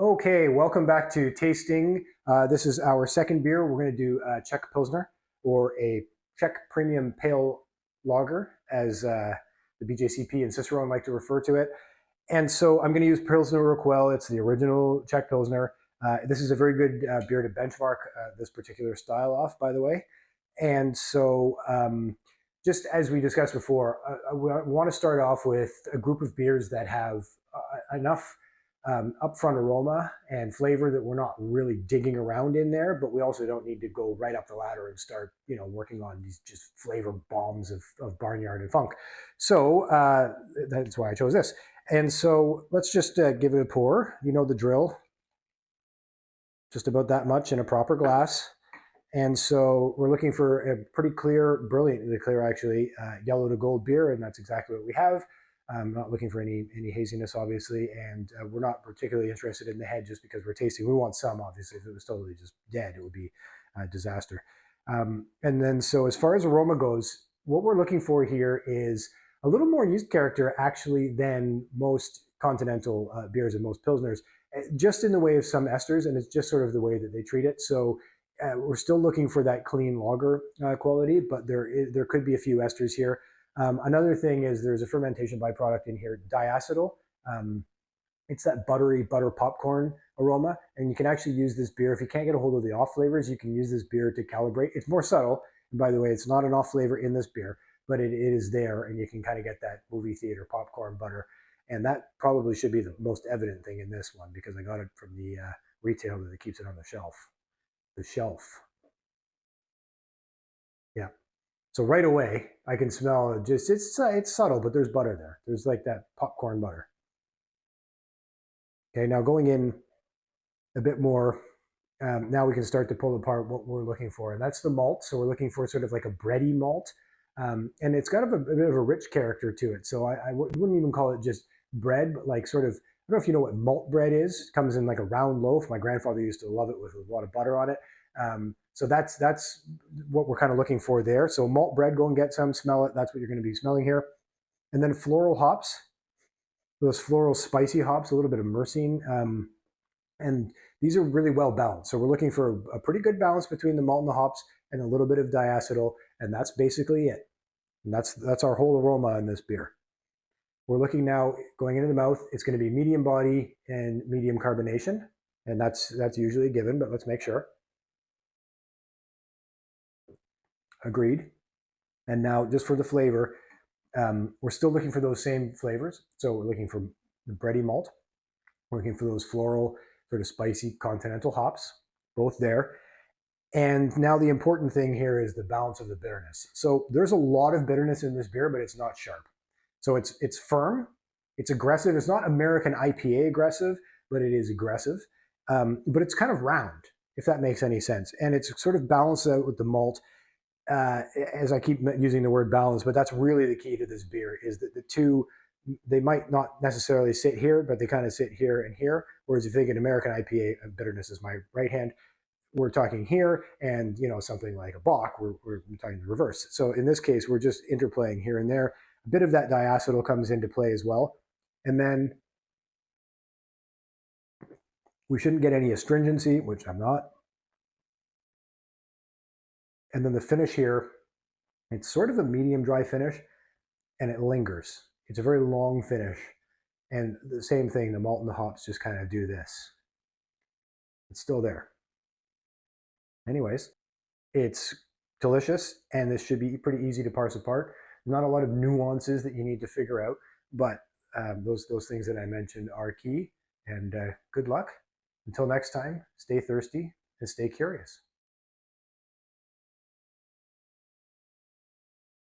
Okay, welcome back to tasting. This is our second beer. We're going to do Czech Pilsner, or a Czech Premium Pale Lager, as the BJCP and Cicerone like to refer to it. And so I'm going to use Pilsner Urquell. It's the original Czech Pilsner. This is a very good beer to benchmark this particular style off, by the way. And so, just as we discussed before, I want to start off with a group of beers that have enough upfront aroma and flavor that we're not really digging around in there, but we also don't need to go right up the ladder and start, working on these just flavor bombs of barnyard and funk. So that's why I chose this. And so let's just give it a pour. You know the drill. Just about that much in a proper glass. And so we're looking for a pretty clear, brilliantly clear, actually, yellow to gold beer, and that's exactly what we have. I'm not looking for any haziness, obviously, and we're not particularly interested in the head just because we're tasting. We want some, obviously. If it was totally just dead, it would be a disaster. And then, so as far as aroma goes, what we're looking for here is a little more yeast character, actually, than most continental beers and most pilsners, just in the way of some esters, and it's just sort of the way that they treat it. So we're still looking for that clean lager quality, but there could be a few esters here. Another thing is there's a fermentation byproduct in here, diacetyl. It's that buttery butter popcorn aroma, and you can actually use this beer. If you can't get a hold of the off flavors, you can use this beer to calibrate. It's more subtle, and by the way, it's not an off flavor in this beer, but it is there, and you can kind of get that movie theater popcorn butter. And that probably should be the most evident thing in this one, because I got it from the retailer that keeps it on the shelf. The shelf. Yeah. So right away, I can smell just it's subtle, but there's butter there. There's like that popcorn butter. Okay, now going in a bit more, now we can start to pull apart what we're looking for, and that's the malt. So we're looking for sort of like a bready malt, and it's got a bit of a rich character to it. So I wouldn't even call it just bread, but like sort of, I don't know if you know what malt bread is. It comes in like a round loaf. My grandfather used to love it with a lot of butter on it. So that's what we're kind of looking for there. So malt bread, go and get some, smell it. That's what you're going to be smelling here. And then floral hops, those floral spicy hops, a little bit of myrcene. And these are really well balanced. So we're looking for a pretty good balance between the malt and the hops and a little bit of diacetyl. And that's basically it. And that's our whole aroma in this beer. We're looking now, going into the mouth, it's going to be medium body and medium carbonation. And that's usually a given, but let's make sure. Agreed. And now just for the flavor, we're still looking for those same flavors. So we're looking for the bready malt. We're looking for those floral, sort of spicy continental hops, both there. And now the important thing here is the balance of the bitterness. So there's a lot of bitterness in this beer, but it's not sharp. So it's firm, it's aggressive. It's not American IPA aggressive, but it is aggressive. But it's kind of round, if that makes any sense. And it's sort of balanced out with the malt. As I keep using the word balance, but that's really the key to this beer, is that the two, they might not necessarily sit here, but they kind of sit here and here. Whereas if you think an American IPA, bitterness is my right hand, we're talking here, and something like a Bock, we're talking the reverse. So in this case, we're just interplaying here and there. A bit of that diacetyl comes into play as well. And then we shouldn't get any astringency, which I'm not. And then the finish here, it's sort of a medium dry finish, and it lingers. It's a very long finish. And the same thing, the malt and the hops just kind of do this. It's still there. Anyways, it's delicious, and this should be pretty easy to parse apart. Not a lot of nuances that you need to figure out, but those things that I mentioned are key. And good luck. Until next time, stay thirsty and stay curious.